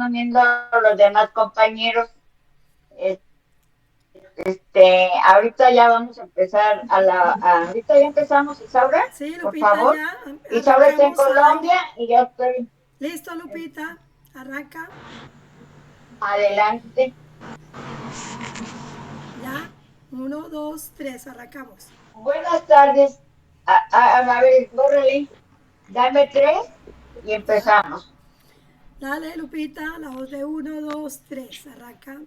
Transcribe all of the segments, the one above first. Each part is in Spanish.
uniendo a los demás compañeros. Ahorita ya vamos a empezar ahorita ya empezamos, Isaura, Sí, por Lupita, favor. ya Isaura está en arrancamos ahí. Colombia y ya estoy Listo, Lupita, arranca. adelante. Ya, uno, dos, tres, arrancamos. Buenas tardes. A ver, bórrale, dame tres y Ya, empezamos. dale, Lupita, la voz de uno, dos, tres, arranca.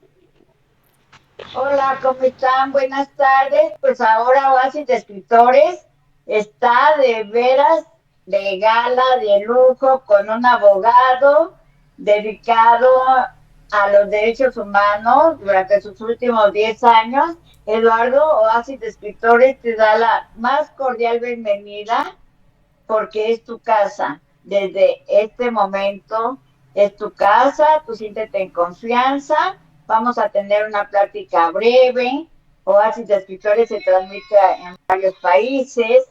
Hola, ¿cómo están? Buenas tardes. Pues ahora Oasis de Escritores está de veras de gala, de lujo, con un abogado dedicado a los derechos humanos durante sus últimos 10 años. Eduardo, Oasis de Escritores te da la más cordial bienvenida porque es tu casa. Desde este momento es tu casa, tú siéntete en confianza. Vamos a tener una plática breve. Oasis de Escritores se transmite en varios países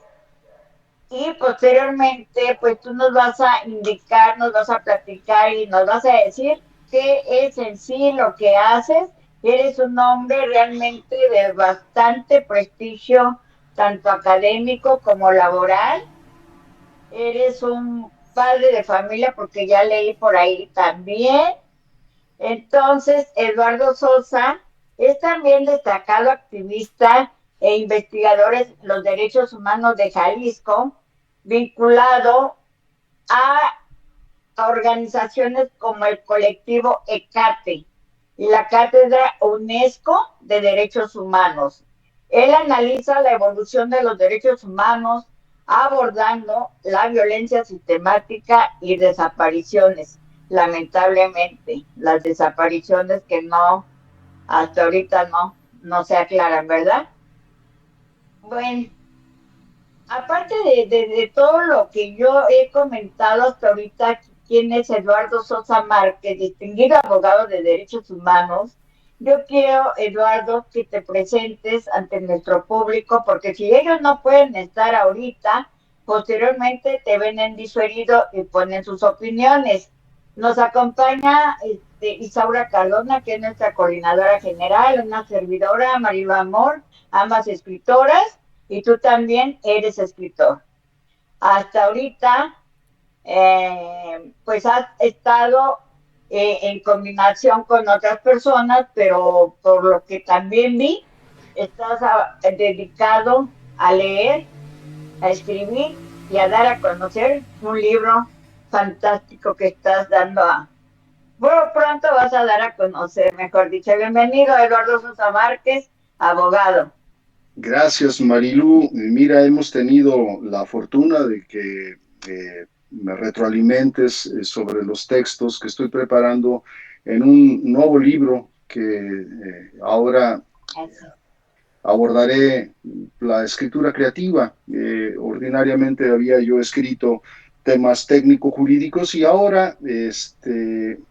y posteriormente pues tú nos vas a indicar, nos vas a platicar y nos vas a decir qué es en sí lo que haces. Eres un hombre realmente de bastante prestigio, tanto académico como laboral. Eres un padre de familia porque ya leí por ahí también. Entonces, Eduardo Sosa es también destacado activista e investigador en los derechos humanos de Jalisco, vinculado a organizaciones como el colectivo ECATE y la Cátedra UNESCO de Derechos Humanos. Él analiza la evolución de los derechos humanos abordando la violencia sistemática y desapariciones. Lamentablemente, las desapariciones que no, hasta ahorita no se aclaran, ¿verdad? Bueno, aparte de todo lo que yo he comentado hasta ahorita, quién es Eduardo Sosa Márquez, distinguido abogado de derechos humanos, yo quiero, Eduardo, que te presentes ante nuestro público, porque si ellos no pueden estar ahorita, posteriormente te ven en diferido y ponen sus opiniones. Nos acompaña Isaura Cardona, que es nuestra coordinadora general, una servidora, Marilo Amor, ambas escritoras, y tú también eres escritor. Hasta ahorita, pues has estado en combinación con otras personas, pero por lo que también vi, estás dedicado a leer, a escribir y a dar a conocer un libro fantástico que estás dando bueno, pronto vas a dar a conocer, mejor dicho. Bienvenido, Eduardo Sosa Márquez, abogado. Gracias, Marilú. Mira, hemos tenido la fortuna de que me retroalimentes sobre los textos que estoy preparando en un nuevo libro que ahora Así. abordaré la escritura creativa. Ordinariamente había yo escrito temas técnico-jurídicos y ahora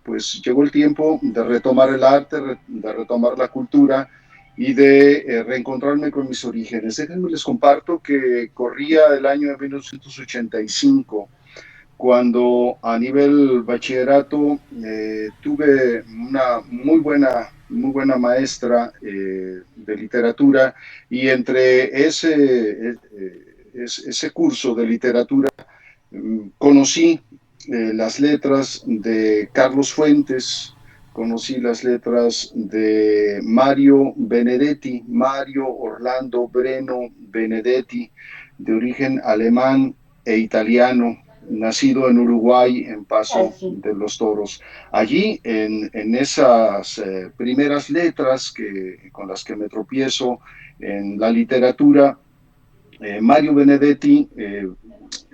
pues llegó el tiempo de retomar el arte, de retomar la cultura y de reencontrarme con mis orígenes. Déjenme les comparto que corría el año de 1985 cuando a nivel bachillerato tuve una muy buena maestra de literatura y entre ese curso de literatura conocí las letras de Carlos Fuentes, conocí las letras de Mario Benedetti, Mario Orlando Breno Benedetti, de origen alemán e italiano, nacido en Uruguay, en Paso Así. de los Toros. Allí, en esas primeras letras con las que me tropiezo en la literatura, Mario Benedetti,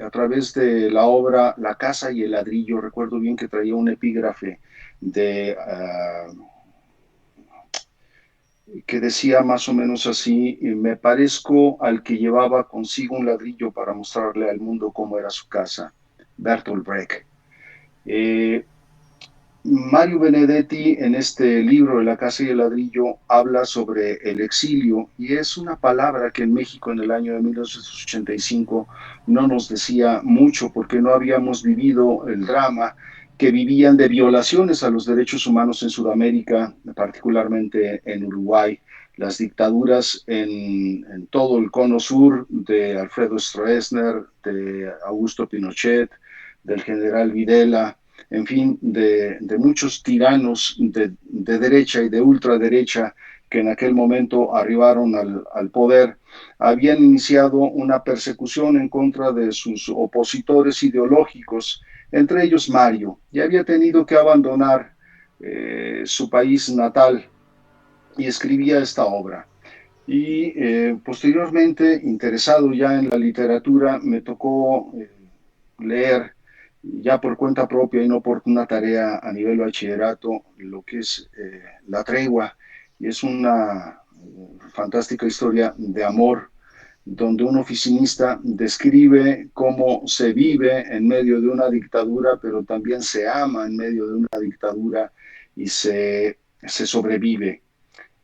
a través de la obra La casa y el ladrillo, recuerdo bien que traía un epígrafe de, que decía más o menos así: me parezco al que llevaba consigo un ladrillo para mostrarle al mundo cómo era su casa, Bertolt Brecht. Eh, Mario Benedetti en este libro de La casa y el ladrillo habla sobre el exilio y es una palabra que en México en el año de 1985 no nos decía mucho porque no habíamos vivido el drama que vivían de violaciones a los derechos humanos en Sudamérica, particularmente en Uruguay. Las dictaduras en todo el cono sur de Alfredo Stroessner, de Augusto Pinochet, del general Videla, en fin, de muchos tiranos de derecha y de ultraderecha que en aquel momento arribaron al poder, habían iniciado una persecución en contra de sus opositores ideológicos, entre ellos Mario, y había tenido que abandonar su país natal y escribía esta obra. Y posteriormente, interesado ya en la literatura, me tocó leer ya por cuenta propia y no por una tarea a nivel bachillerato, lo que es La Tregua, y es una fantástica historia de amor donde un oficinista describe cómo se vive en medio de una dictadura, pero también se ama en medio de una dictadura y se sobrevive.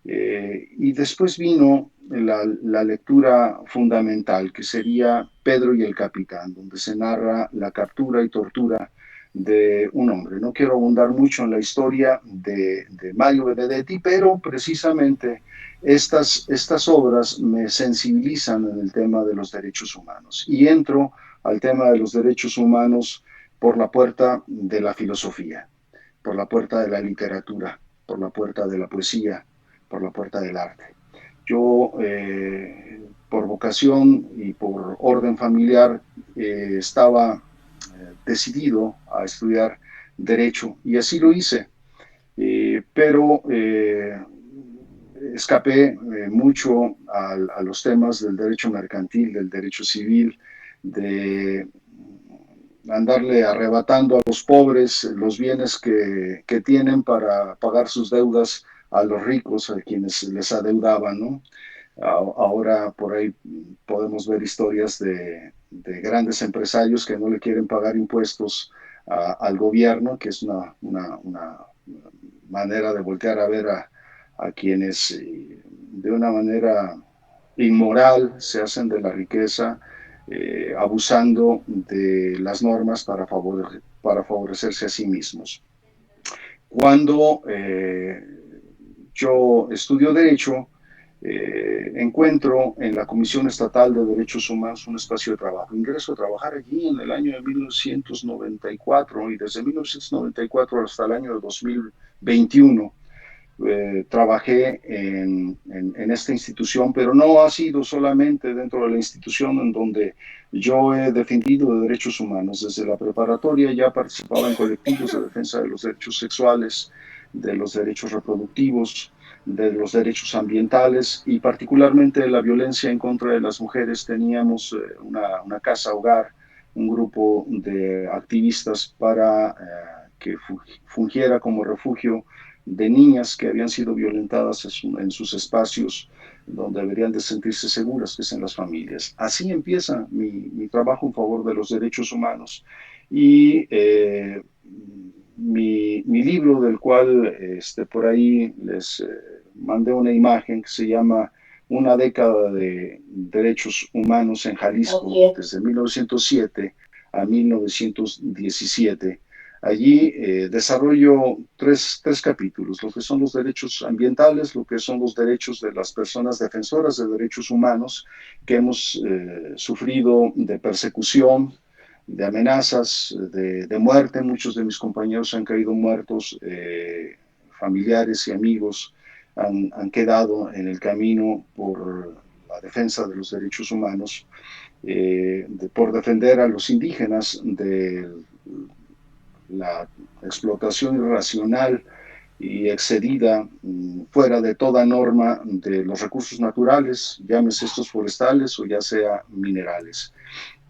Y después vino la lectura fundamental, que sería Pedro y el Capitán, donde se narra la captura y tortura de un hombre. No quiero abundar mucho en la historia de Mario Benedetti, pero precisamente estas obras me sensibilizan en el tema de los derechos humanos. Y entro al tema de los derechos humanos por la puerta de la filosofía, por la puerta de la literatura, por la puerta de la poesía, por la puerta del arte. Yo, por vocación y por orden familiar, estaba decidido a estudiar Derecho y así lo hice, pero escapé mucho a los temas del derecho mercantil, del derecho civil, de andarle arrebatando a los pobres los bienes que tienen para pagar sus deudas a los ricos, a quienes les adeudaban, ¿no? Ahora por ahí podemos ver historias de grandes empresarios que no le quieren pagar impuestos al gobierno, que es una manera de voltear a ver a quienes de una manera inmoral se hacen de la riqueza, abusando de las normas para favorecerse a sí mismos. Cuando yo estudio Derecho, encuentro en la Comisión Estatal de Derechos Humanos un espacio de trabajo. Ingreso a trabajar allí en el año de 1994 y desde 1994 hasta el año de 2021 trabajé en esta institución, pero no ha sido solamente dentro de la institución en donde yo he defendido de derechos humanos. Desde la preparatoria ya participaba en colectivos de defensa de los derechos sexuales, de los derechos reproductivos, de los derechos ambientales y particularmente de la violencia en contra de las mujeres. Teníamos una casa hogar, un grupo de activistas para que fungiera como refugio de niñas que habían sido violentadas en sus espacios donde deberían de sentirse seguras, que es en las familias. Así empieza mi trabajo en favor de los derechos humanos. Y mi libro, del cual por ahí les mandé una imagen que se llama Una década de derechos humanos en Jalisco, desde 1907 a 1917. Allí desarrollo tres capítulos, lo que son los derechos ambientales, lo que son los derechos de las personas defensoras de derechos humanos que hemos sufrido de persecución, de amenazas, de muerte. Muchos de mis compañeros han caído muertos, familiares y amigos han quedado en el camino por la defensa de los derechos humanos, por defender a los indígenas de la explotación irracional y excedida fuera de toda norma de los recursos naturales, llámese estos forestales o ya sea minerales.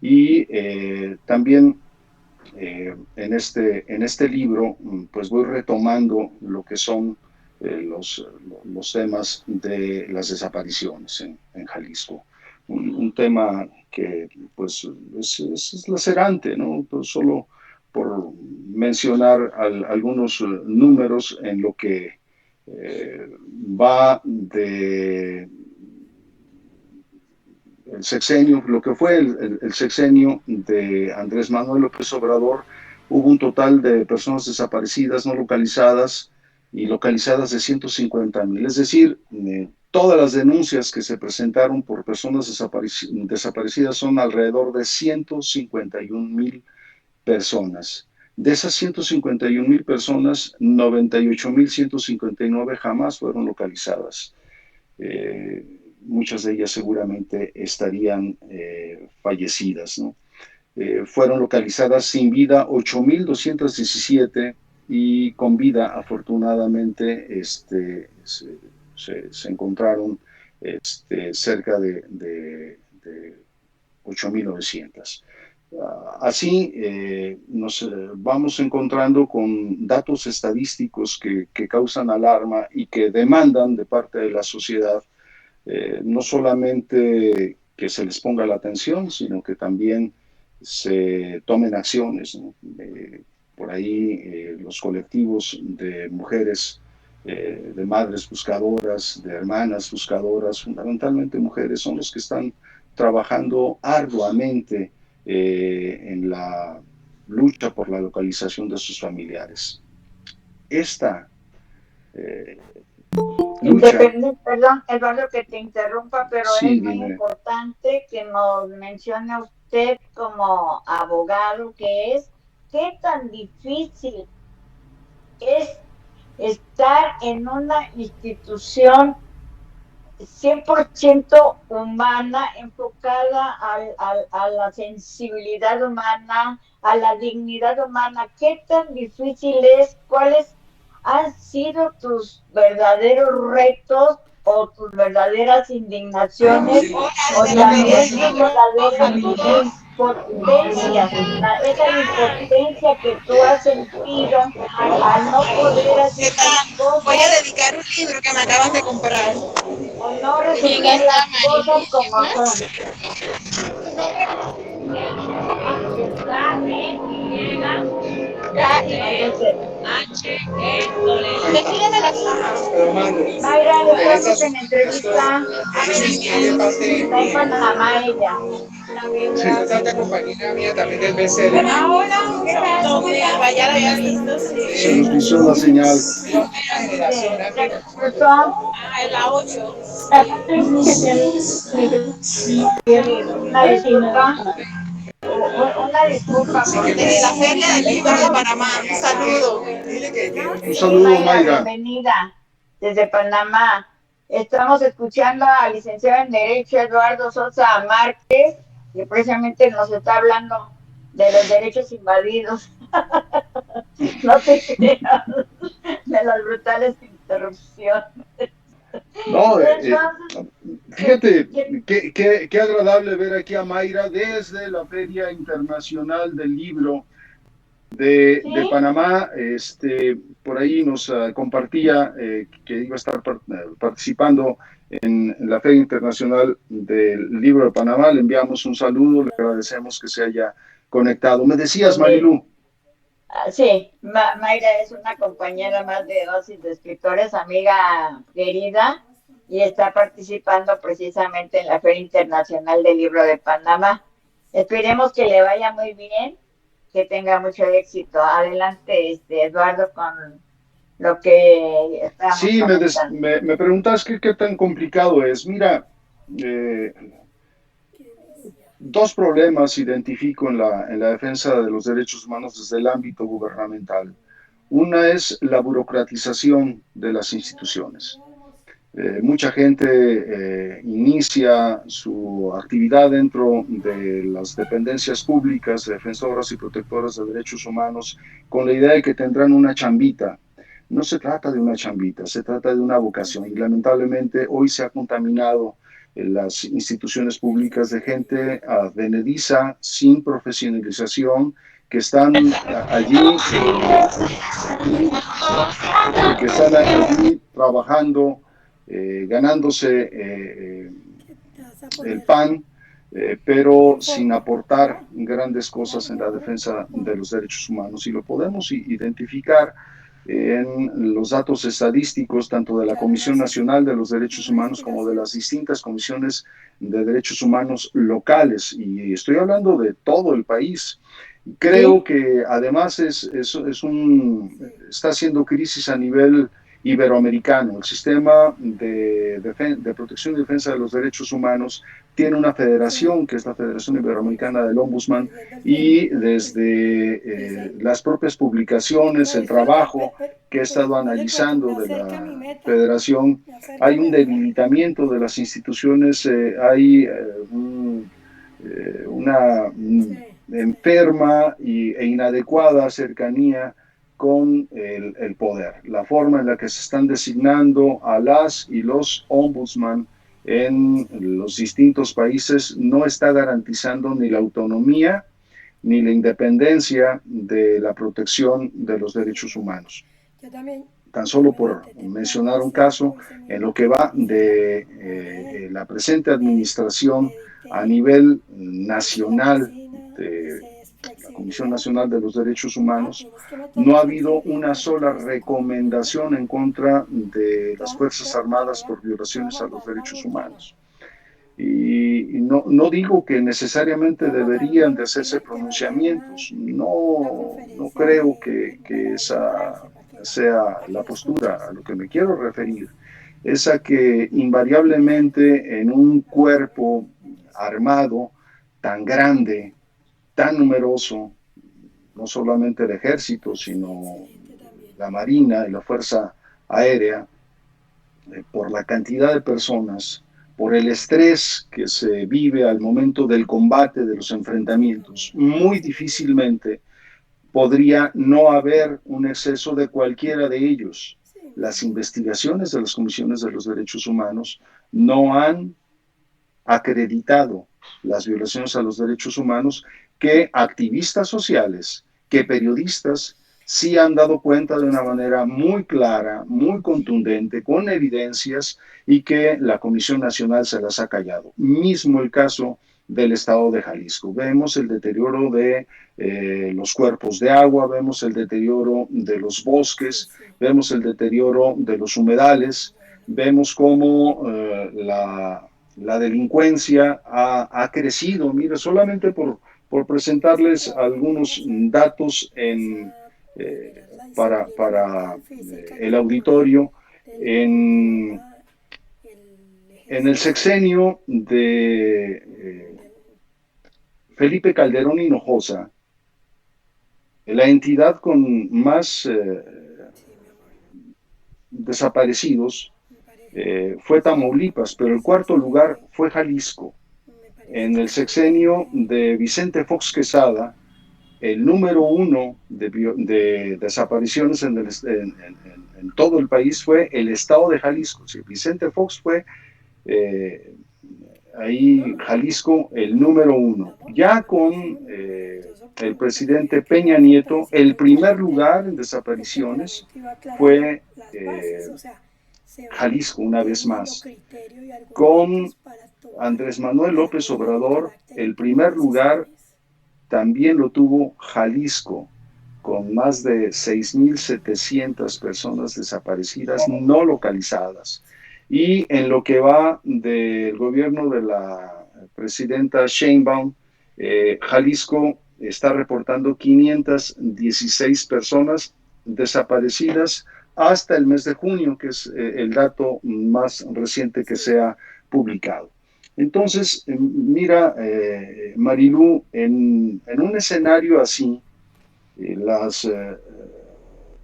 Y también en este libro pues voy retomando lo que son los temas de las desapariciones en Jalisco. Un tema que pues es lacerante, ¿no? Pues solo por mencionar algunos números en lo que va de el sexenio, lo que fue el sexenio de Andrés Manuel López Obrador, hubo un total de personas desaparecidas, no localizadas y localizadas de 150,000. Es decir, todas las denuncias que se presentaron por personas desaparecidas son alrededor de 151,000 personas. De esas 151,000 personas, 98,159 jamás fueron localizadas. Muchas de ellas seguramente estarían fallecidas, ¿no? Fueron localizadas sin vida 8,217 y con vida, afortunadamente, se encontraron cerca de 8,900. Así nos vamos encontrando con datos estadísticos que causan alarma y que demandan de parte de la sociedad no solamente que se les ponga la atención, sino que también se tomen acciones, ¿no? Por ahí los colectivos de mujeres, de madres buscadoras, de hermanas buscadoras, fundamentalmente mujeres, son los que están trabajando arduamente en la lucha por la localización de sus familiares. Esta lucha... Perdón, Eduardo, que te interrumpa, pero sí, es muy importante que nos mencione usted como abogado que es, qué tan difícil es estar en una institución 100% humana, enfocada a la sensibilidad humana, a la dignidad humana. ¿Qué tan difícil es? ¿Cuáles han sido tus verdaderos retos o tus verdaderas indignaciones o también tus verdaderas impotencias? Esa impotencia que tú has sentido al no poder hacer las cosas. Voy a dedicar un libro que me acaban de comprar. O no resultar las cosas como son. Mayra, estamos en entrevista. Está en Panamá ella. Tanta compañera mía también del BCL. Hola, ¿qué tal? Ya lo había visto, sí. Se nos cruzó la señal. En la 8. Una disculpa porque Desde la Feria del Libro de Panamá. Un saludo. Un saludo, Mayra. Bienvenida desde Panamá. Estamos escuchando al licenciado en Derecho Eduardo Sosa Márquez, que precisamente nos está hablando de los derechos invadidos. No te creas de las brutales interrupciones. No, fíjate, qué agradable ver aquí a Mayra desde la Feria Internacional del Libro de Panamá. Por ahí nos compartía que iba a estar participando en la Feria Internacional del Libro de Panamá. Le enviamos un saludo, le agradecemos que se haya conectado. ¿Me decías, Marilu? Sí, Mayra es una compañera más de Dosis de Escritores, amiga querida, y está participando precisamente en la Feria Internacional del Libro de Panamá. Esperemos que le vaya muy bien, que tenga mucho éxito. Adelante, Eduardo, con lo que estamos comentando. Me preguntas qué tan complicado es. Mira, dos problemas identifico en la defensa de los derechos humanos desde el ámbito gubernamental. Una es la burocratización de las instituciones. Mucha gente inicia su actividad dentro de las dependencias públicas, defensoras y protectoras de derechos humanos, con la idea de que tendrán una chambita. No se trata de una chambita, se trata de una vocación. Y lamentablemente hoy se ha contaminado en las instituciones públicas de gente advenediza, sin profesionalización, que están allí trabajando, ganándose el pan, pero sin aportar grandes cosas en la defensa de los derechos humanos. Y lo podemos identificar en los datos estadísticos tanto de la Comisión Nacional de los Derechos Humanos como de las distintas comisiones de derechos humanos locales, y estoy hablando de todo el país. Creo que además está haciendo crisis a nivel iberoamericano. El sistema de protección y defensa de los derechos humanos tiene una federación, que es la Federación Iberoamericana del Ombudsman, y desde las propias publicaciones, el trabajo que he estado analizando de la federación, hay un debilitamiento de las instituciones, hay una enferma e inadecuada cercanía con el poder. La forma en la que se están designando a las y los ombudsman en los distintos países no está garantizando ni la autonomía ni la independencia de la protección de los derechos humanos. Tan solo por mencionar un caso, en lo que va de la presente administración a nivel nacional de la Comisión Nacional de los Derechos Humanos, no ha habido una sola recomendación en contra de las Fuerzas Armadas por violaciones a los derechos humanos. Y no digo que necesariamente deberían de hacerse pronunciamientos, no creo que esa sea la postura. A lo que me quiero referir es a que invariablemente en un cuerpo armado tan grande, tan numeroso, no solamente el ejército, sino la marina y la fuerza aérea, por la cantidad de personas, por el estrés que se vive al momento del combate, de los enfrentamientos, muy difícilmente podría no haber un exceso de cualquiera de ellos. Las investigaciones de las comisiones de los derechos humanos no han acreditado las violaciones a los derechos humanos que activistas sociales, que periodistas sí han dado cuenta de una manera muy clara, muy contundente, con evidencias, y que la Comisión Nacional se las ha callado. Mismo el caso del estado de Jalisco. Vemos el deterioro de los cuerpos de agua, vemos el deterioro de los bosques, vemos el deterioro de los humedales, vemos cómo la delincuencia ha crecido. Mire, solamente por presentarles algunos datos para el auditorio, en el sexenio de Felipe Calderón Hinojosa, la entidad con más desaparecidos fue Tamaulipas, pero el cuarto lugar fue Jalisco. En el sexenio de Vicente Fox Quesada, el número uno de desapariciones en todo el país fue el estado de Jalisco. Sí, Vicente Fox fue ahí Jalisco el número uno. Ya con el presidente Peña Nieto, el primer lugar en desapariciones fue Jalisco, una vez más. Con Andrés Manuel López Obrador, el primer lugar también lo tuvo Jalisco, con más de 6.700 personas desaparecidas no localizadas. Y en lo que va del gobierno de la presidenta Sheinbaum, Jalisco está reportando 516 personas desaparecidas hasta el mes de junio, que es el dato más reciente que se ha publicado. Entonces, mira, Marilú, en un escenario así, las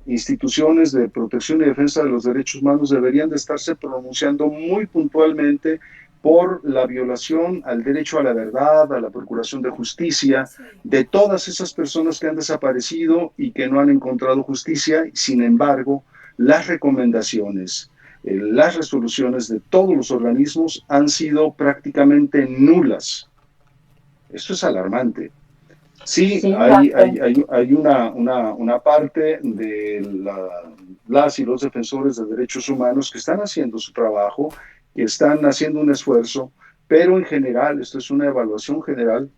instituciones de protección y defensa de los derechos humanos deberían de estarse pronunciando muy puntualmente por la violación al derecho a la verdad, a la procuración de justicia, de todas esas personas que han desaparecido y que no han encontrado justicia. Sin embargo, las recomendaciones, las resoluciones de todos los organismos han sido prácticamente nulas. Esto es alarmante. Sí, hay una parte de las y los defensores de derechos humanos que están haciendo su trabajo, que están haciendo un esfuerzo, pero en general, esto es una evaluación general,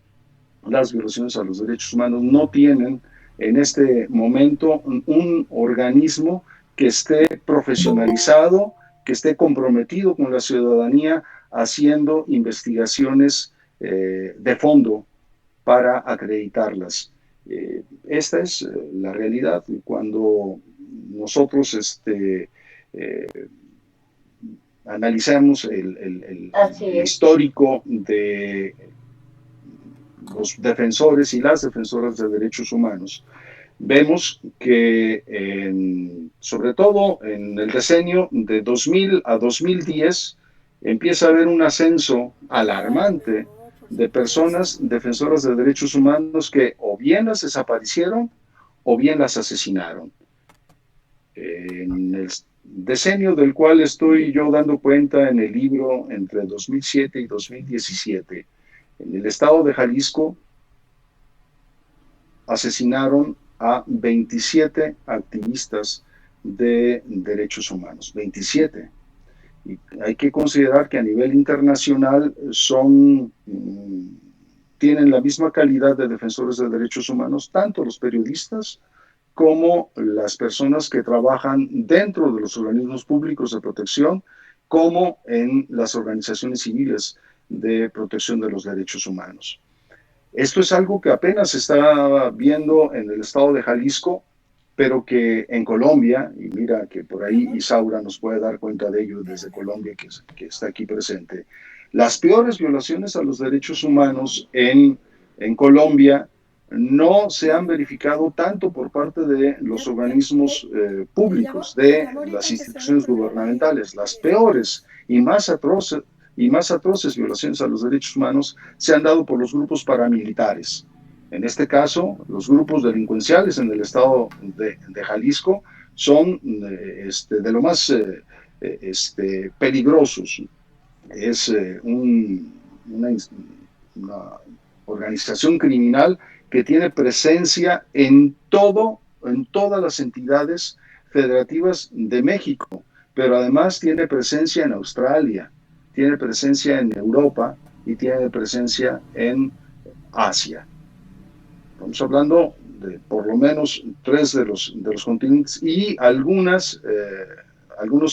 las violaciones a los derechos humanos no tienen en este momento un organismo que esté profesionalizado, que esté comprometido con la ciudadanía, haciendo investigaciones de fondo para acreditarlas. Esta es la realidad. Cuando nosotros eh, analizamos el histórico de los defensores y las defensoras de derechos humanos, vemos que sobre todo en el decenio de 2000 a 2010 empieza a haber un ascenso alarmante de personas defensoras de derechos humanos que o bien las desaparecieron o bien las asesinaron. En el decenio del cual estoy yo dando cuenta en el libro entre 2007 y 2017, en el estado de Jalisco asesinaron a 27 activistas de derechos humanos, 27. Y hay que considerar que a nivel internacional tienen la misma calidad de defensores de derechos humanos, tanto los periodistas como las personas que trabajan dentro de los organismos públicos de protección, como en las organizaciones civiles de protección de los derechos humanos. Esto es algo que apenas se está viendo en el estado de Jalisco, pero que en Colombia, y mira que por ahí Isaura nos puede dar cuenta de ello desde Colombia, que está aquí presente, las peores violaciones a los derechos humanos en Colombia no se han verificado tanto por parte de los organismos públicos, de las instituciones gubernamentales. Las peores y más atroces violaciones a los derechos humanos se han dado por los grupos paramilitares. En este caso, los grupos delincuenciales en el estado de Jalisco son de lo más peligrosos. Es una organización criminal que tiene presencia en todas las entidades federativas de México, pero además tiene presencia en Australia, tiene presencia en Europa y tiene presencia en Asia. Estamos hablando de por lo menos 3 de los continentes y algunos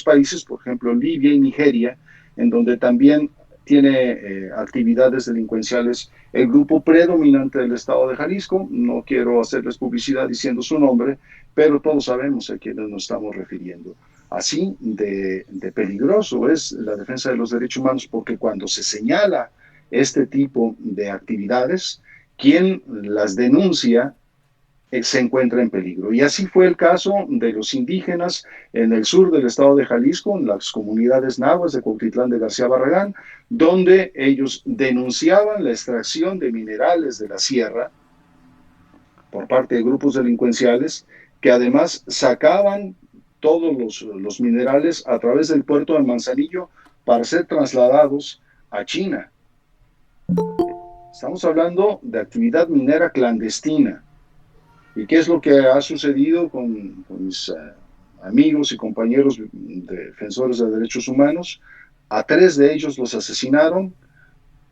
países, por ejemplo Libia y Nigeria, en donde también tiene actividades delincuenciales el grupo predominante del estado de Jalisco. No quiero hacerles publicidad diciendo su nombre, pero todos sabemos a quiénes nos estamos refiriendo. Así de peligroso es la defensa de los derechos humanos, porque cuando se señala este tipo de actividades, quien las denuncia se encuentra en peligro. Y así fue el caso de los indígenas en el sur del estado de Jalisco, en las comunidades nahuas de Cuautitlán de García Barragán, donde ellos denunciaban la extracción de minerales de la sierra por parte de grupos delincuenciales que además sacaban todos los minerales a través del puerto de Manzanillo para ser trasladados a China. Estamos hablando de actividad minera clandestina. ¿Y qué es lo que ha sucedido con mis amigos y compañeros defensores de derechos humanos? A 3 de ellos los asesinaron,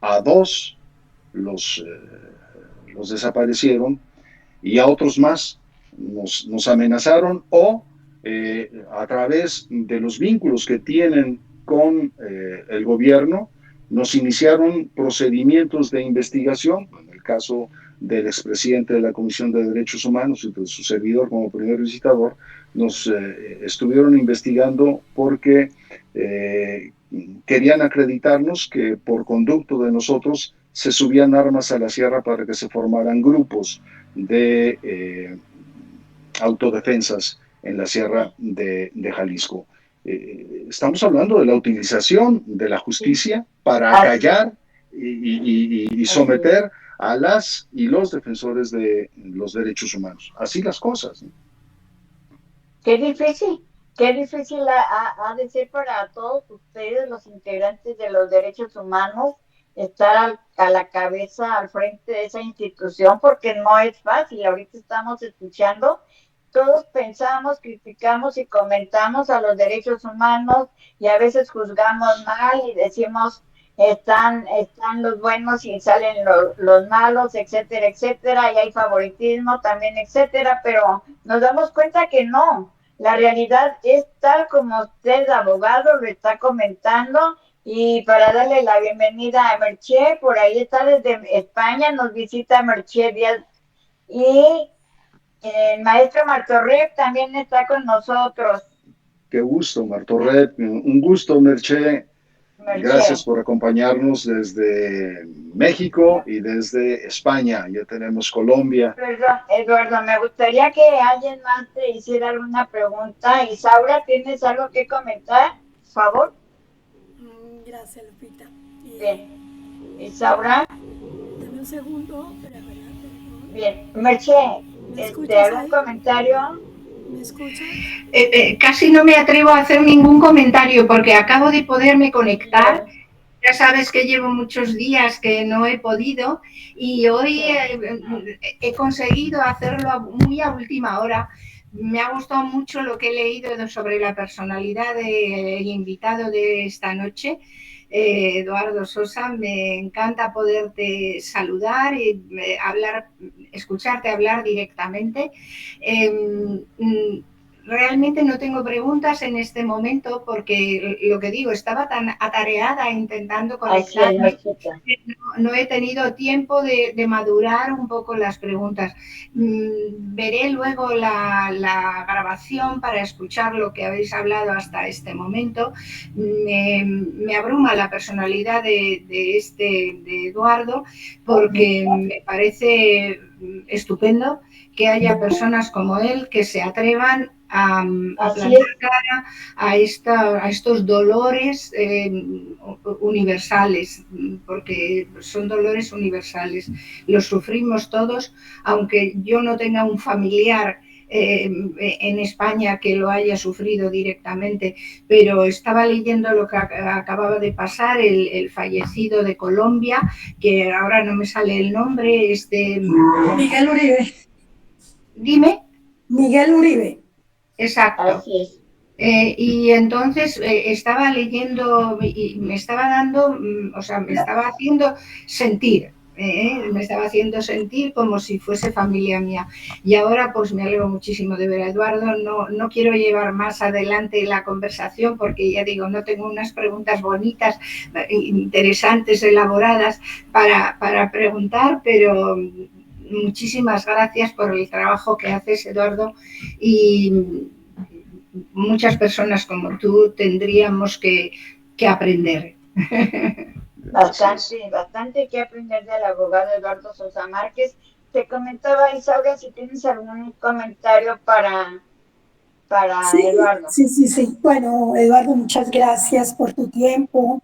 a 2 los desaparecieron y a otros más nos amenazaron o a través de los vínculos que tienen con el gobierno nos iniciaron procedimientos de investigación. En el caso del expresidente de la Comisión de Derechos Humanos y de su servidor como primer visitador, nos estuvieron investigando porque querían acreditarnos que por conducto de nosotros se subían armas a la sierra para que se formaran grupos de autodefensas en la sierra de Jalisco. Estamos hablando de la utilización de la justicia para acallar y someter a las y los defensores de los derechos humanos. Así las cosas, ¿no? Qué difícil ha de ser para todos ustedes, los integrantes de los derechos humanos, estar a la cabeza, al frente de esa institución, porque no es fácil. Ahorita estamos escuchando, todos pensamos, criticamos y comentamos a los derechos humanos y a veces juzgamos mal y decimos están los buenos y salen los malos, etcétera, etcétera, y hay favoritismo también, etcétera, pero nos damos cuenta que no. La realidad es tal como usted, abogado, lo está comentando. Y para darle la bienvenida a Merche, por ahí está desde España, nos visita Merche Díaz Y el maestro Martorrep también está con nosotros. Qué gusto, Martorret. Un gusto, Merche. Gracias Merche. por acompañarnos desde México y desde España. Ya tenemos Colombia. Perdón, Eduardo, me gustaría que alguien más te hiciera alguna pregunta. Isaura, ¿tienes algo que comentar? Por favor. Gracias, Lupita. Bien. Isaura. Dame un segundo. Espera, bien. Merche, ¿me escuchas ¿algún ahí? comentario? ¿Me escuchas? Casi no me atrevo a hacer ningún comentario porque acabo de poderme conectar. Bien. Ya sabes que llevo muchos días que no he podido y hoy he conseguido hacerlo muy a última hora. Me ha gustado mucho lo que he leído sobre la personalidad del invitado de esta noche, Eduardo Sosa. Me encanta poderte saludar y escucharte hablar directamente. Realmente no tengo preguntas en este momento porque lo que digo, estaba tan atareada intentando conectarme, no he tenido tiempo de madurar un poco las preguntas. Veré luego la grabación para escuchar lo que habéis hablado hasta este momento. Me abruma la personalidad de Eduardo porque me parece estupendo que haya personas como él que se atrevan a plantar cara a estos dolores universales, porque son dolores universales, los sufrimos todos, aunque yo no tenga un familiar en España que lo haya sufrido directamente, pero estaba leyendo lo que acababa de pasar, el fallecido de Colombia, que ahora no me sale el nombre, Miguel Uribe. Dime. Miguel Uribe. Exacto. Así es. Y entonces estaba leyendo y me estaba dando, o sea, me estaba haciendo sentir, me estaba haciendo sentir como si fuese familia mía. Y ahora pues me alegro muchísimo de ver a Eduardo. No quiero llevar más adelante la conversación porque ya digo, no tengo unas preguntas bonitas, interesantes, elaboradas para preguntar, pero muchísimas gracias por el trabajo que haces, Eduardo, y muchas personas como tú tendríamos que aprender. Bastante que aprender del abogado Eduardo Sosa Márquez. Te comentaba, Isaura, si tienes algún comentario para Eduardo. Sí. Bueno, Eduardo, muchas gracias por tu tiempo,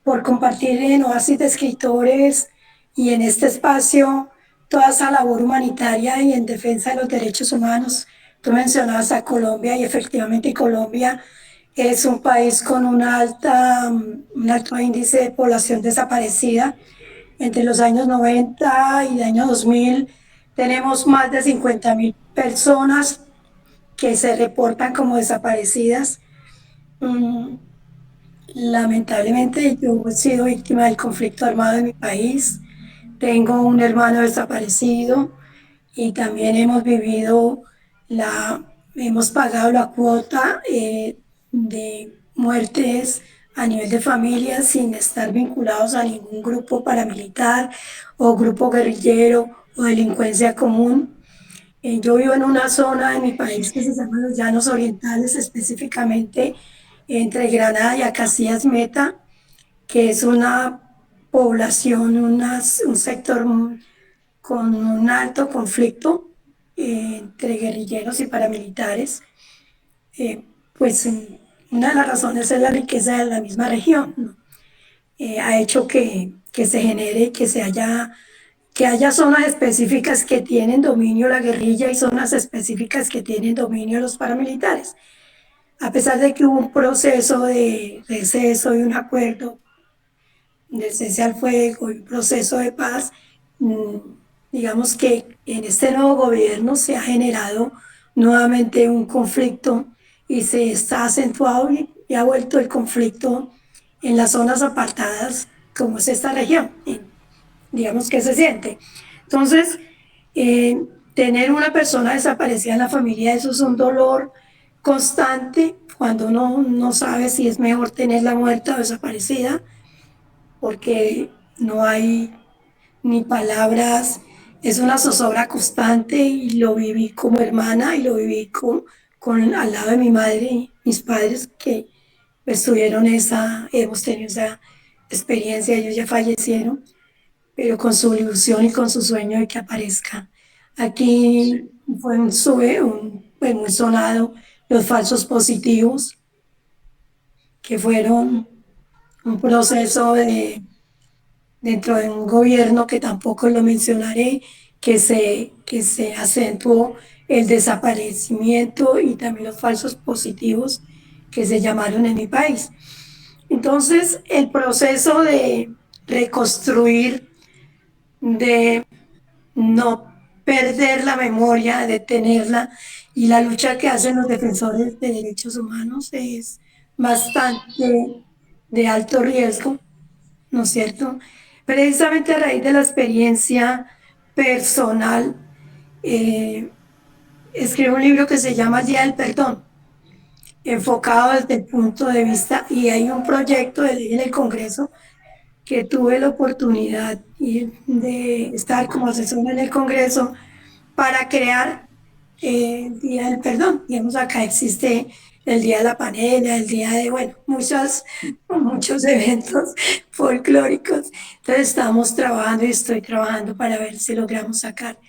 por compartir en Oasis de Escritores y en este espacio toda esa labor humanitaria y en defensa de los derechos humanos. Tú mencionabas a Colombia y efectivamente Colombia es un país con un alto índice de población desaparecida. Entre los años 90 y el año 2000 tenemos más de 50.000 personas que se reportan como desaparecidas. Lamentablemente yo he sido víctima del conflicto armado en mi país, tengo un hermano desaparecido y también hemos pagado la cuota de muertes a nivel de familia sin estar vinculados a ningún grupo paramilitar o grupo guerrillero o delincuencia común. Yo vivo en una zona de mi país que se llama los Llanos Orientales, específicamente entre Granada y Acacías Meta, que es una población, un sector con un alto conflicto entre guerrilleros y paramilitares. Pues una de las razones es la riqueza de la misma región, ¿no? Ha hecho que se genere, que haya zonas específicas que tienen dominio la guerrilla y zonas específicas que tienen dominio los paramilitares. A pesar de que hubo un proceso de receso y un acuerdo de cese al fuego y un proceso de paz, digamos que en este nuevo gobierno se ha generado nuevamente un conflicto y se está acentuado y ha vuelto el conflicto en las zonas apartadas como es esta región. Digamos que se siente. Entonces, tener una persona desaparecida en la familia, eso es un dolor constante cuando uno no sabe si es mejor tenerla muerta o desaparecida, porque no hay ni palabras es una zozobra constante y lo viví como hermana y lo viví al lado de mi madre y mis padres que pues hemos tenido esa experiencia, ellos ya fallecieron, pero con su ilusión y con su sueño de que aparezca. Sí, Aquí fue muy sonado los falsos positivos, que fueron un proceso dentro de un gobierno que tampoco lo mencionaré, que se acentuó el desaparecimiento y también los falsos positivos que se llamaron en mi país. Entonces, el proceso de reconstruir, de no perder la memoria, de tenerla, y la lucha que hacen los defensores de derechos humanos es bastante de alto riesgo, ¿no es cierto? Precisamente a raíz de la experiencia personal, eh, escribo un libro que se llama El Día del Perdón, enfocado desde el punto de vista, y hay un proyecto de ley en el Congreso que tuve la oportunidad de estar como asesora en el Congreso para crear el Día del Perdón. Digamos, acá existe el Día de la Panela, el Día de, bueno, muchos eventos folclóricos. Entonces estamos trabajando y estoy trabajando para ver si logramos sacar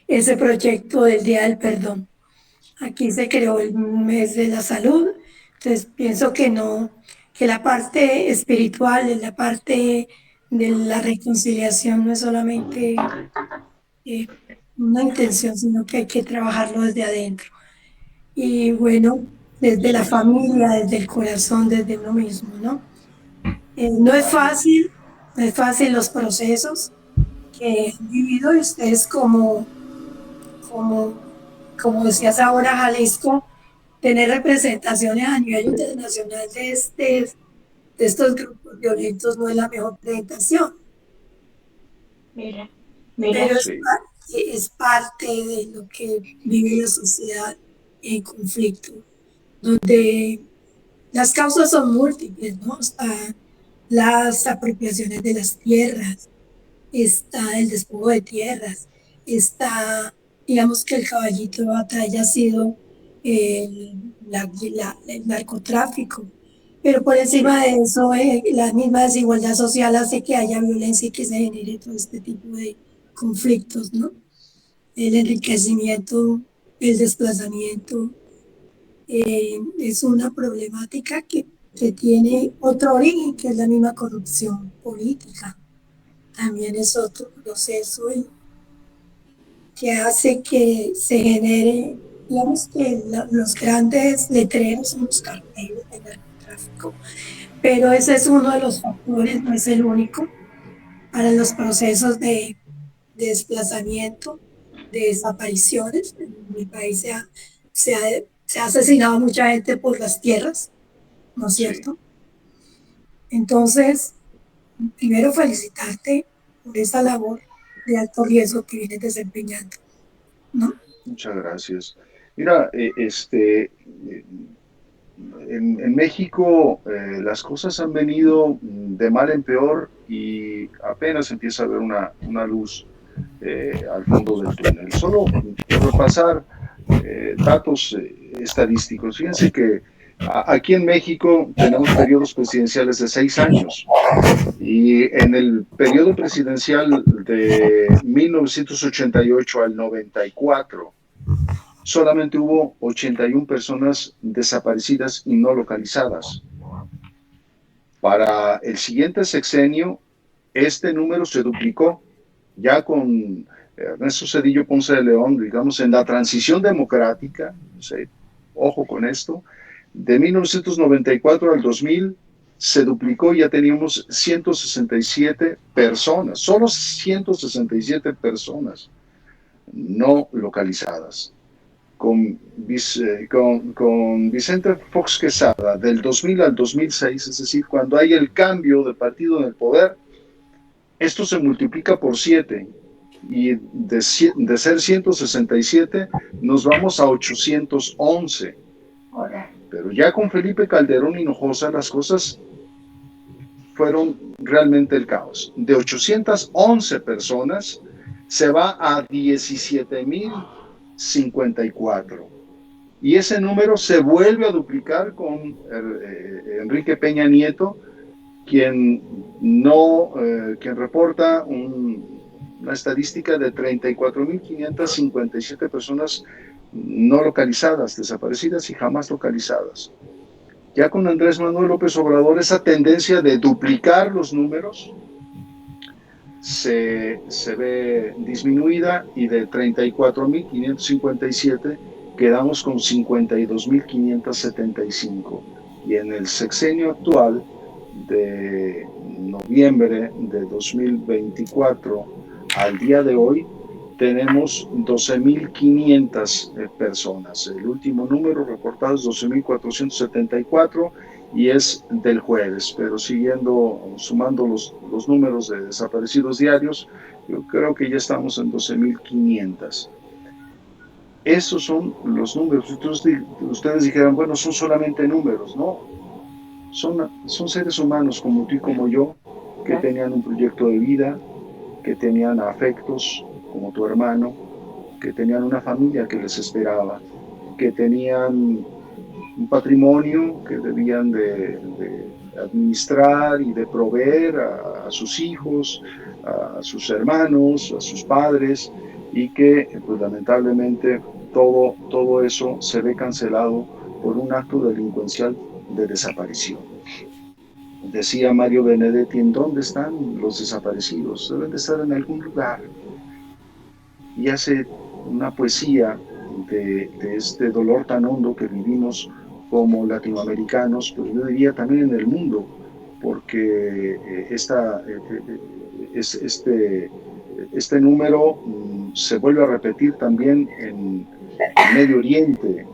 ese proyecto del Día del Perdón. Aquí se creó el mes de la salud, entonces pienso que no, que la parte espiritual, la parte de la reconciliación no es solamente eh, una intención, sino que hay que trabajarlo desde adentro. Y bueno, desde la familia, desde el corazón, desde uno mismo, ¿no? No es fácil, no es fácil los procesos que han vivido y ustedes como, como decías ahora, Jalisco, tener representaciones a nivel internacional de estos grupos violentos no es la mejor presentación, Mira, mira. pero sí, es parte de lo que vive la sociedad en conflicto, donde las causas son múltiples, ¿no? Está las apropiaciones de las tierras, está el despojo de tierras, está, digamos que el caballito de batalla ha sido el narcotráfico, pero por sí, encima de eso, la misma desigualdad social hace que haya violencia y que se genere todo este tipo de conflictos, ¿no? El enriquecimiento, el desplazamiento, es una problemática que tiene otro origen, que es la misma corrupción política. También es otro proceso que hace que se genere, digamos que los grandes letreros son los carteles de narcotráfico, pero ese es uno de los factores, no es el único, para los procesos de desplazamiento, de desapariciones. En mi país se ha, se ha asesinado mucha gente por las tierras, ¿no es sí. cierto? Entonces, primero felicitarte por esa labor de alto riesgo que vienes desempeñando, ¿no? Muchas gracias. Mira, en México las cosas han venido de mal en peor y apenas empieza a haber una luz al fondo del túnel. Solo repasar datos estadísticos. Fíjense que aquí en México tenemos periodos presidenciales de 6 años y en el periodo presidencial de 1988 al 94 solamente hubo 81 personas desaparecidas y no localizadas. Para el siguiente sexenio, este número se duplicó, ya con Ernesto Zedillo Ponce de León, digamos, en la transición democrática, ojo con esto, de 1994 al 2000 se duplicó, ya teníamos 167 personas, solo 167 personas no localizadas. Con Vicente Fox Quesada, del 2000 al 2006, es decir, cuando hay el cambio de partido en el poder, esto se multiplica por 7 y de ser 167 nos vamos a 811. Pero ya con Felipe Calderón Hinojosa las cosas fueron realmente el caos. De 811 personas, se va a 17.054. Y ese número se vuelve a duplicar con Enrique Peña Nieto, quien reporta una estadística de 34.557 personas no localizadas, desaparecidas y jamás localizadas. Ya con Andrés Manuel López Obrador, esa tendencia de duplicar los números se ve disminuida, y de 34.557 quedamos con 52.575. Y en el sexenio actual, de noviembre de 2024 al día de hoy, tenemos 12.500 personas. El último número reportado es 12.474 y es del jueves, pero sumando los números de desaparecidos diarios, yo creo que ya estamos en 12.500. Esos son los números. Entonces, ustedes dijeran, bueno, son solamente números, ¿no? Son seres humanos como tú y como yo, que tenían un proyecto de vida, que tenían afectos como tu hermano, que tenían una familia que les esperaba, que tenían un patrimonio que debían de administrar y de proveer a sus hijos, a sus hermanos, a sus padres, y que pues, lamentablemente todo eso se ve cancelado por un acto delincuencial de desaparición. Decía Mario Benedetti, ¿en dónde están los desaparecidos? Deben de estar en algún lugar. Y hace una poesía de este dolor tan hondo que vivimos como latinoamericanos, pero yo diría también en el mundo, porque este número se vuelve a repetir también en Medio Oriente.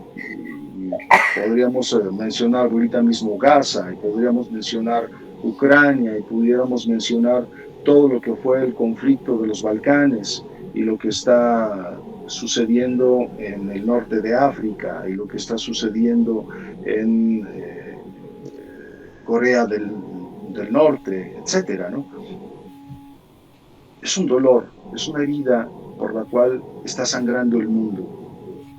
Podríamos mencionar ahorita mismo Gaza, y podríamos mencionar Ucrania, y pudiéramos mencionar todo lo que fue el conflicto de los Balcanes, y lo que está sucediendo en el norte de África, y lo que está sucediendo en Corea del Norte, etcétera, ¿no? Es un dolor, es una herida por la cual está sangrando el mundo,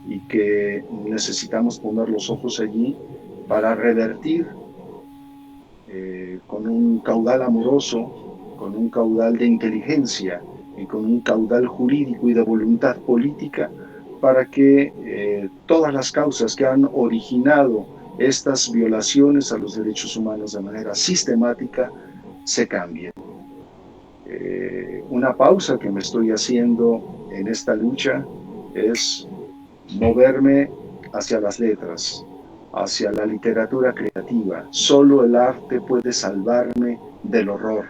y que necesitamos poner los ojos allí para revertir con un caudal amoroso, con un caudal de inteligencia y con un caudal jurídico y de voluntad política, para que todas las causas que han originado estas violaciones a los derechos humanos de manera sistemática se cambien. Una pausa que me estoy haciendo en esta lucha es moverme hacia las letras, hacia la literatura creativa. Solo el arte puede salvarme del horror.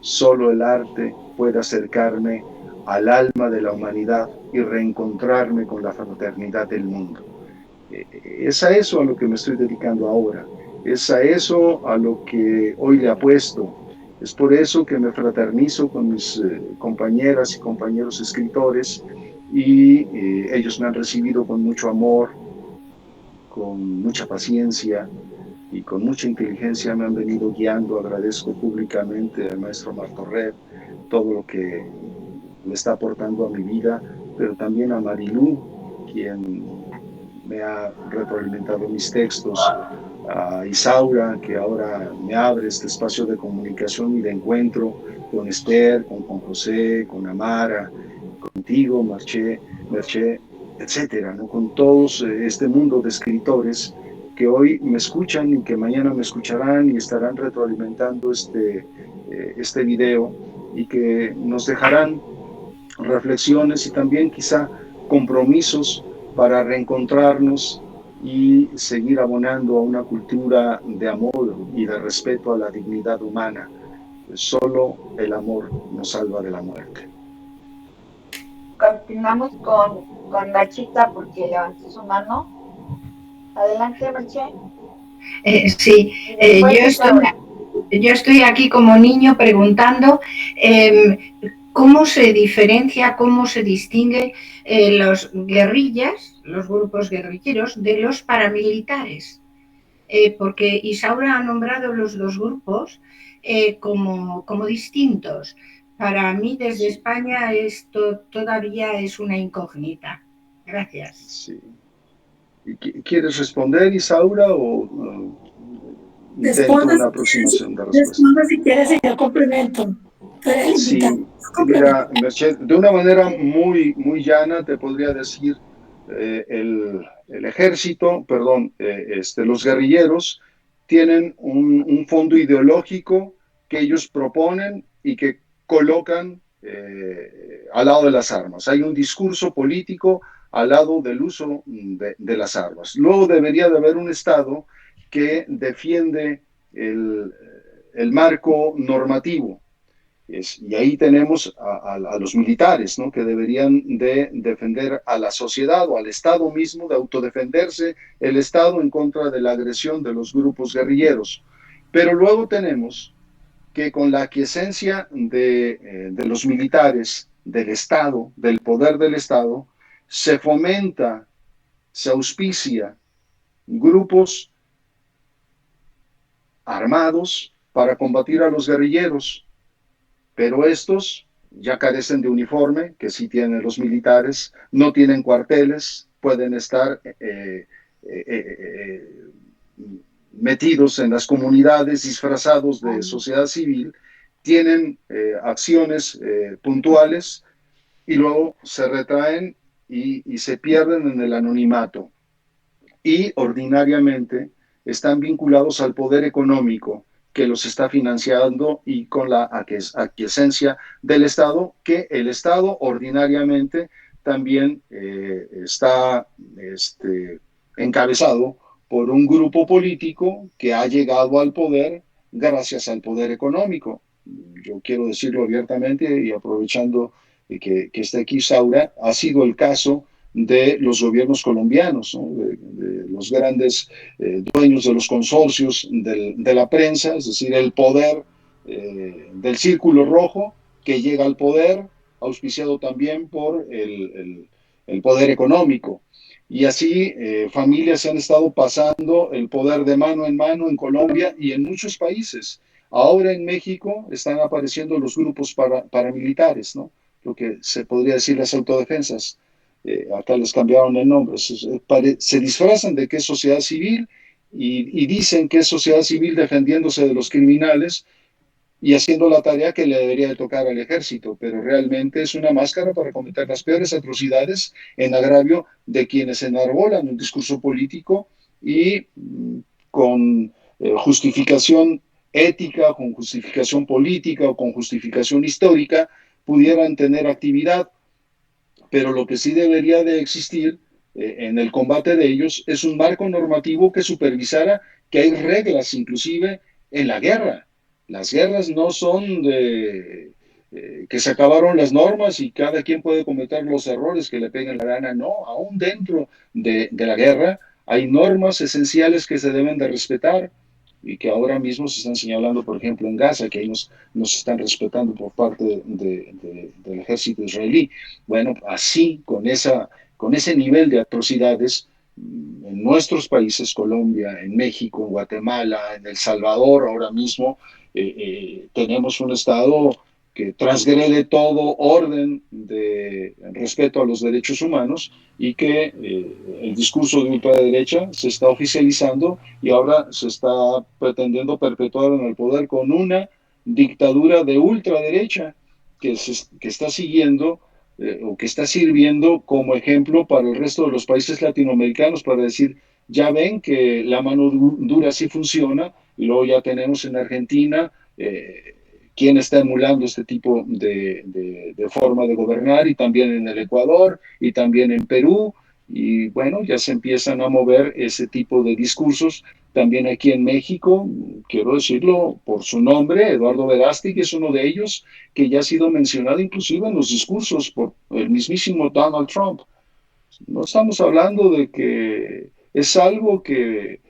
Solo el arte puede acercarme al alma de la humanidad y reencontrarme con la fraternidad del mundo. Es a eso a lo que me estoy dedicando ahora. Es a eso a lo que hoy le apuesto. Es por eso que me fraternizo con mis compañeras y compañeros escritores, y ellos me han recibido con mucho amor, con mucha paciencia y con mucha inteligencia. Me han venido guiando. Agradezco públicamente al maestro Martorell todo lo que me está aportando a mi vida, pero también a Marilú, quien me ha retroalimentado mis textos, a Isaura, que ahora me abre este espacio de comunicación y de encuentro con Esther, con José, con Amara, contigo, Merché, etcétera, ¿no? Con todos este mundo de escritores que hoy me escuchan y que mañana me escucharán y estarán retroalimentando este video, y que nos dejarán reflexiones y también quizá compromisos para reencontrarnos y seguir abonando a una cultura de amor y de respeto a la dignidad humana. Solo el amor nos salva de la muerte. Continuamos con Marchita porque levantó su mano. Adelante, Marché. Sí, yo estoy aquí como niño preguntando cómo se diferencia, cómo se distingue los guerrillas, los grupos guerrilleros, de los paramilitares. Porque Isaura ha nombrado los dos grupos como distintos, Para mí, desde Sí, España, esto todavía es una incógnita. Gracias. sí. ¿Y quieres responder, Isaura, o intento Responda una si quieres, aproximación de respuesta? responda si quieres y yo complemento. Tú eres el invitado. Sí, Yo complemento. mira, Merced, de una manera muy, muy llana te podría decir, el ejército, perdón, los guerrilleros tienen un fondo ideológico que ellos proponen y que colocan al lado de las armas. Hay un discurso político al lado del uso de las armas. Luego debería de haber un Estado que defiende el, el marco normativo. Y ahí tenemos a los militares, ¿no? Que deberían de defender a la sociedad o al Estado mismo, de autodefenderse el Estado en contra de la agresión de los grupos guerrilleros. Pero luego tenemos que con la aquiescencia de los militares, del Estado, del poder del Estado, se fomenta, se auspicia grupos armados para combatir a los guerrilleros, pero estos ya carecen de uniforme, que sí tienen los militares, no tienen cuarteles, pueden estar metidos en las comunidades, disfrazados de sociedad civil, tienen acciones puntuales y luego se retraen y se pierden en el anonimato. Y ordinariamente están vinculados al poder económico que los está financiando y con la aquiescencia del Estado, que el Estado ordinariamente también está encabezado por un grupo político que ha llegado al poder gracias al poder económico. Yo quiero decirlo abiertamente y aprovechando que está aquí Saura, ha sido el caso de los gobiernos colombianos, ¿no? De los grandes dueños de los consorcios de la prensa, es decir, el poder del círculo rojo que llega al poder, auspiciado también por el poder económico. Y así familias han estado pasando el poder de mano en Colombia y en muchos países. Ahora en México están apareciendo los grupos paramilitares, ¿no? Lo que se podría decir las autodefensas. Acá les cambiaron el nombre. Se disfrazan de que es sociedad civil y dicen que es sociedad civil defendiéndose de los criminales y haciendo la tarea que le debería de tocar al ejército, pero realmente es una máscara para cometer las peores atrocidades en agravio de quienes enarbolan un discurso político y con justificación ética, con justificación política o con justificación histórica pudieran tener actividad, pero lo que sí debería de existir en el combate de ellos es un marco normativo que supervisara que hay reglas inclusive en la guerra. Las guerras no son de que se acabaron las normas y cada quien puede cometer los errores que le peguen la gana. No, aún dentro de la guerra hay normas esenciales que se deben de respetar y que ahora mismo se están señalando, por ejemplo, en Gaza, que ahí nos están respetando por parte del ejército israelí. Bueno, así, con ese nivel de atrocidades, en nuestros países, Colombia, en México, en Guatemala, en El Salvador, ahora mismo, tenemos un Estado que transgrede todo orden de respeto a los derechos humanos y que el discurso de ultraderecha se está oficializando y ahora se está pretendiendo perpetuar en el poder con una dictadura de ultraderecha que está siguiendo o que está sirviendo como ejemplo para el resto de los países latinoamericanos para decir, ya ven que la mano dura sí funciona, y luego ya tenemos en Argentina quien está emulando este tipo de forma de gobernar, y también en el Ecuador, y también en Perú, y bueno, ya se empiezan a mover ese tipo de discursos. También aquí en México, quiero decirlo por su nombre, Eduardo Verástegui, que es uno de ellos, que ya ha sido mencionado inclusive en los discursos por el mismísimo Donald Trump. No estamos hablando de que es algo que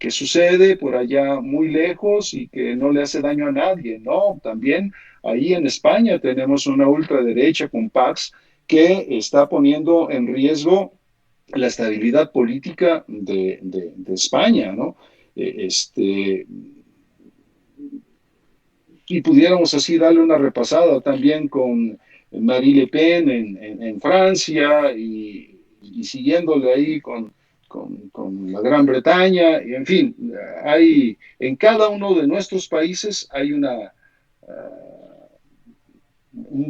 sucede por allá muy lejos y que no le hace daño a nadie, no, también ahí en España tenemos una ultraderecha con Pax que está poniendo en riesgo la estabilidad política de España, ¿no? y pudiéramos así darle una repasada también con Marine Le Pen en Francia y siguiéndole ahí con la Gran Bretaña, y en fin, hay en cada uno de nuestros países hay un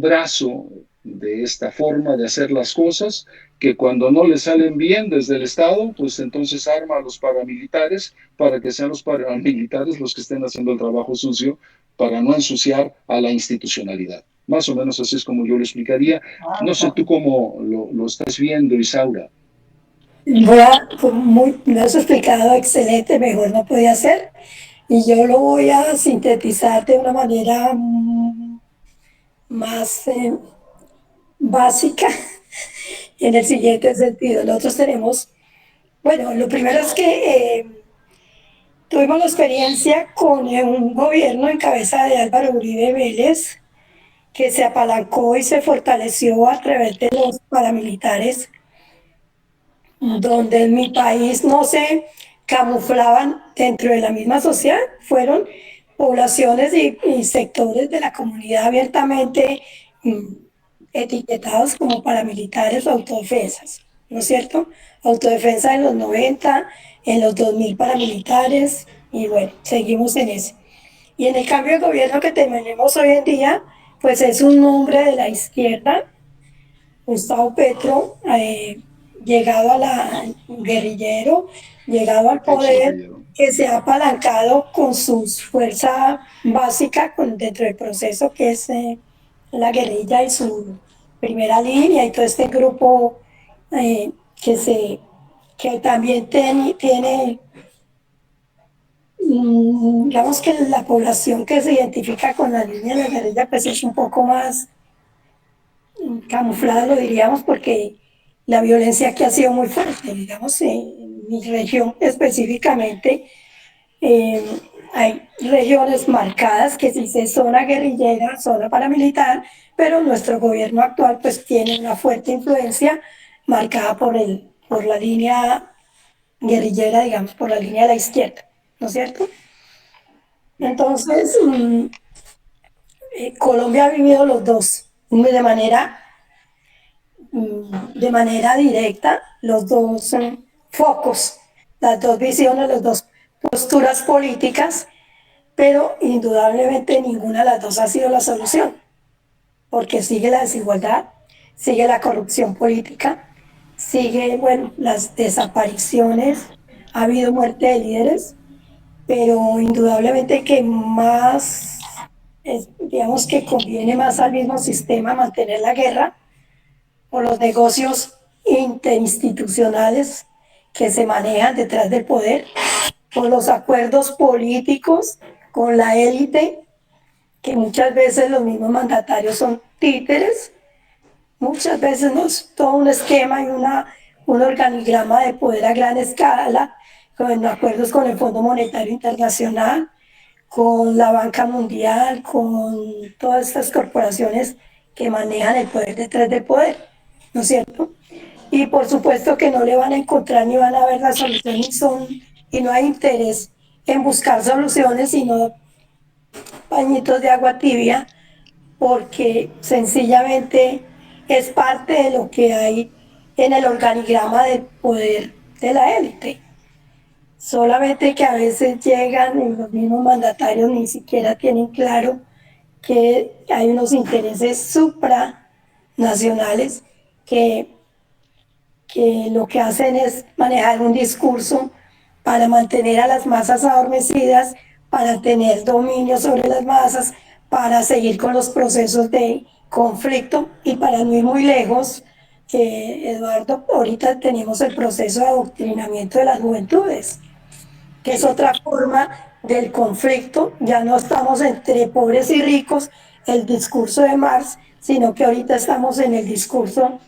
brazo de esta forma de hacer las cosas, que cuando no le salen bien desde el Estado, pues entonces arma a los paramilitares para que sean los paramilitares los que estén haciendo el trabajo sucio para no ensuciar a la institucionalidad. Más o menos así es como yo lo explicaría. No sé tú cómo lo estás viendo, Isaura. Lo has explicado excelente, mejor no podía ser. Y yo lo voy a sintetizar de una manera más básica en el siguiente sentido. Nosotros tenemos, bueno, lo primero es que tuvimos la experiencia con un gobierno en cabeza de Álvaro Uribe Vélez, que se apalancó y se fortaleció a través de los paramilitares, donde en mi país no se camuflaban dentro de la misma sociedad, fueron poblaciones y sectores de la comunidad abiertamente etiquetados como paramilitares o autodefensas, ¿no es cierto? Autodefensa en los 90, en los 2000 paramilitares, y bueno, seguimos en ese. Y en el cambio de gobierno que tenemos hoy en día, pues es un hombre de la izquierda, Gustavo Petro, llegado a la guerrillero, llegado al poder, que se ha apalancado con su fuerza básica dentro del proceso que es la guerrilla y su primera línea y todo este grupo eh, que, se, que también tiene, digamos que la población que se identifica con la línea de la guerrilla pues es un poco más camuflada, lo diríamos, porque la violencia aquí ha sido muy fuerte, digamos, en mi región específicamente. eh, Hay regiones marcadas que sí se zona guerrillera, zona paramilitar, pero nuestro gobierno actual pues tiene una fuerte influencia marcada por la línea guerrillera, digamos, por la línea de la izquierda, ¿no es cierto? Entonces, Colombia ha vivido los dos de manera directa, los dos focos, las dos visiones, las dos posturas políticas, pero indudablemente ninguna de las dos ha sido la solución, porque sigue la desigualdad, sigue la corrupción política, sigue, bueno, las desapariciones, ha habido muerte de líderes, pero indudablemente que más, digamos que conviene más al mismo sistema mantener la guerra o los negocios interinstitucionales que se manejan detrás del poder, por los acuerdos políticos con la élite, que muchas veces los mismos mandatarios son títeres, muchas veces no es todo un esquema y un organigrama de poder a gran escala, con acuerdos con el Fondo Monetario Internacional, con la Banca Mundial, con todas estas corporaciones que manejan el poder detrás del poder, ¿no es cierto? Y por supuesto que no le van a encontrar ni van a ver la solución y no hay interés en buscar soluciones, sino pañitos de agua tibia, porque sencillamente es parte de lo que hay en el organigrama del poder de la élite. Solamente que a veces llegan y los mismos mandatarios ni siquiera tienen claro que hay unos intereses supranacionales que lo que hacen es manejar un discurso para mantener a las masas adormecidas, para tener dominio sobre las masas, para seguir con los procesos de conflicto y para no ir muy lejos, Eduardo, ahorita tenemos el proceso de adoctrinamiento de las juventudes, que es otra forma del conflicto. Ya no estamos entre pobres y ricos, el discurso de Marx, sino que ahorita estamos en el discurso,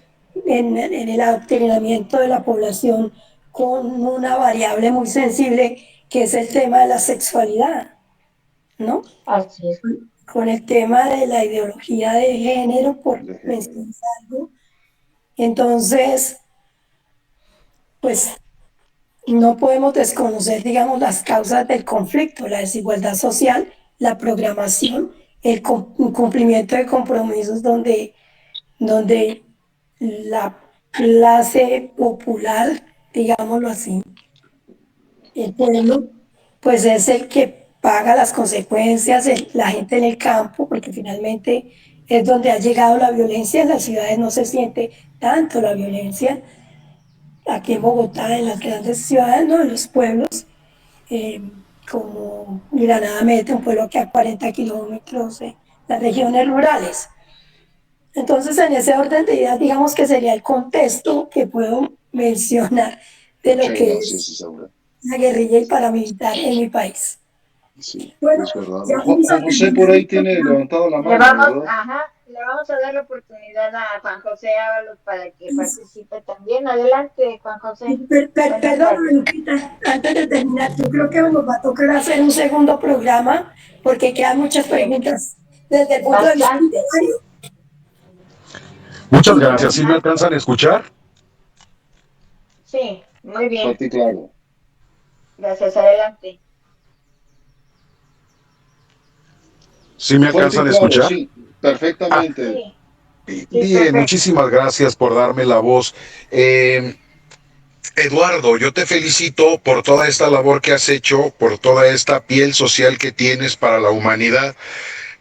en el adoctrinamiento de la población con una variable muy sensible que es el tema de la sexualidad, ¿no? Así es. Con el tema de la ideología de género, por mencionar algo. Entonces, pues no podemos desconocer, digamos, las causas del conflicto, la desigualdad social la programación, el cumplimiento de compromisos donde la clase popular, digámoslo así, el pueblo, pues es el que paga las consecuencias, la gente en el campo, porque finalmente es donde ha llegado la violencia. En las ciudades no se siente tanto la violencia. Aquí en Bogotá, en las grandes ciudades, no, en los pueblos, eh, como Granada Meta, un pueblo que a 40 kilómetros de las regiones rurales. Entonces, en ese orden de ideas, digamos que sería el contexto que puedo mencionar de lo Muchas que gracias, es Isaura. la guerrilla y paramilitar en mi país. Sí, Bueno, es verdad. ya vamos a Juan José terminar por ahí el tiene programa. levantado la Le mano, vamos, ¿verdad? ajá, le vamos a dar la oportunidad a Juan José Ábalos para que participe también. Adelante, Juan José. Buenas Perdóname, tardes. Lupita, antes de terminar, yo creo que nos va a tocar hacer un segundo programa porque quedan muchas Sí, preguntas desde el punto de vista bastante. literario. Muchas Y gracias. ¿Sí me Bastante. alcanzan a escuchar? Sí, muy bien. Fuerte y claro. Gracias, adelante. ¿Sí me Fuerte y alcanzan a claro, escuchar? sí, Ah, perfectamente. Sí, sí, bien, perfecto. muchísimas gracias por darme la voz. Eduardo, yo te felicito por toda esta labor que has hecho, por toda esta piel social que tienes para la humanidad.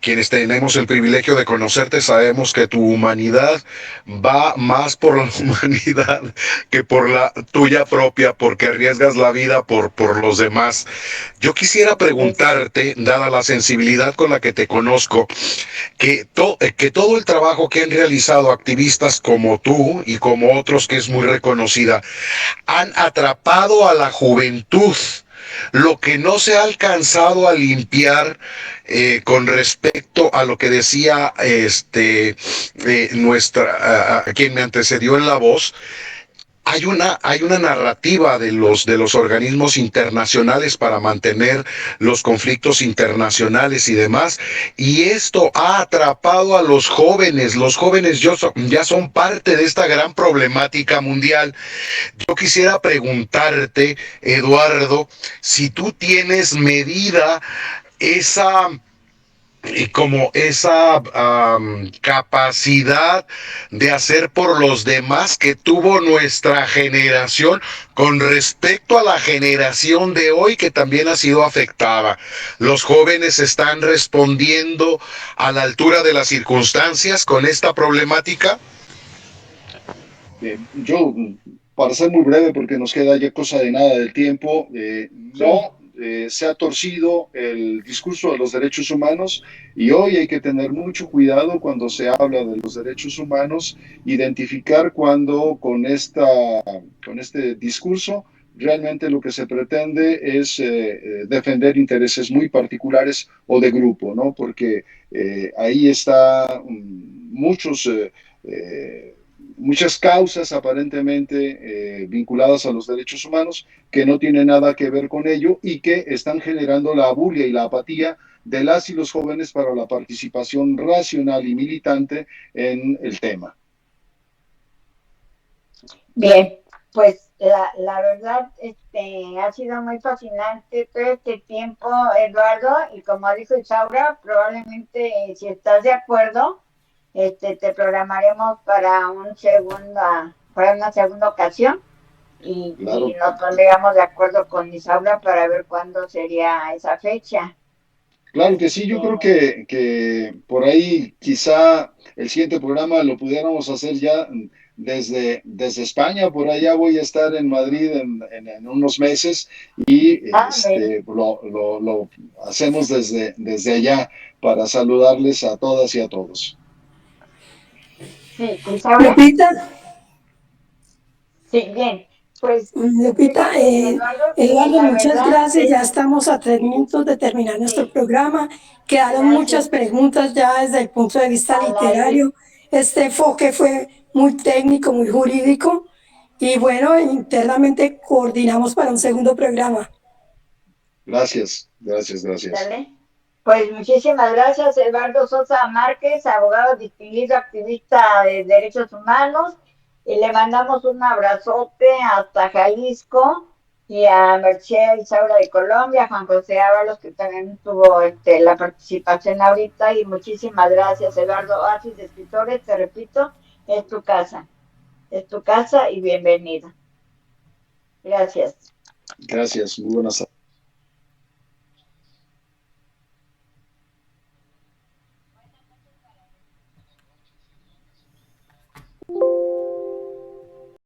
Quienes tenemos el privilegio de conocerte sabemos que tu humanidad va más por la humanidad que por la tuya propia, porque arriesgas la vida por los demás. Yo quisiera Sí. preguntarte, dada la sensibilidad con la que te conozco, que todo el trabajo que han realizado activistas como tú y como otros que es muy reconocida, han atrapado a la juventud. Lo que no se ha alcanzado a limpiar con respecto a lo que decía quien me antecedió en la voz, hay una narrativa de los organismos internacionales para mantener los conflictos internacionales y demás, y esto ha atrapado a los jóvenes. Los jóvenes ya son parte de esta gran problemática mundial. Yo quisiera preguntarte, Eduardo, si tú tienes medida esa como esa capacidad de hacer por los demás que tuvo nuestra generación con respecto a la generación de hoy que también ha sido afectada. Los jóvenes están respondiendo a la altura de las circunstancias con esta problemática. Yo, para ser muy breve, porque nos queda ya cosa de nada del tiempo, Sí. no se ha torcido el discurso de los derechos humanos y hoy hay que tener mucho cuidado cuando se habla de los derechos humanos, identificar cuando con este discurso realmente lo que se pretende es defender intereses muy particulares o de grupo, ¿no? Porque ahí está eh, muchas causas aparentemente vinculadas a los derechos humanos que no tienen nada que ver con ello y que están generando la abulia y la apatía de las y los jóvenes para la participación racional y militante en el tema. Bien, pues la verdad ha sido muy fascinante todo este tiempo, Eduardo, y como dijo Isaura, probablemente si estás de acuerdo, te programaremos para una segunda ocasión y Claro, nos pondríamos de acuerdo con Isaura para ver cuándo sería esa fecha. claro que sí, yo creo que por ahí quizá el siguiente programa lo pudiéramos hacer ya desde España, por allá voy a estar en Madrid en unos meses y Bien. lo hacemos desde allá para saludarles a todas y a todos. Sí, Isaura. Lupita, Sí, bien. Pues Lupita, fíjate, Eduardo, que Eduardo, la muchas verdad gracias. es, Ya estamos a 3 minutos de terminar nuestro sí, programa. Quedaron muchas gracias, preguntas ya desde el punto de vista al aire. literario. Este enfoque fue muy técnico, muy jurídico. Y bueno, internamente coordinamos para un segundo programa. Gracias, gracias, gracias. Dale. Pues muchísimas gracias, Eduardo Sosa Márquez, abogado distinguido, activista de derechos humanos. Y le mandamos un abrazote hasta Jalisco y a Mercedes Isaura de Colombia, Juan José Ábalos, que también tuvo la participación ahorita, y muchísimas gracias, Eduardo Oasis de Escritores, te repito, es tu casa y bienvenida. Gracias. Gracias, muy buenas tardes.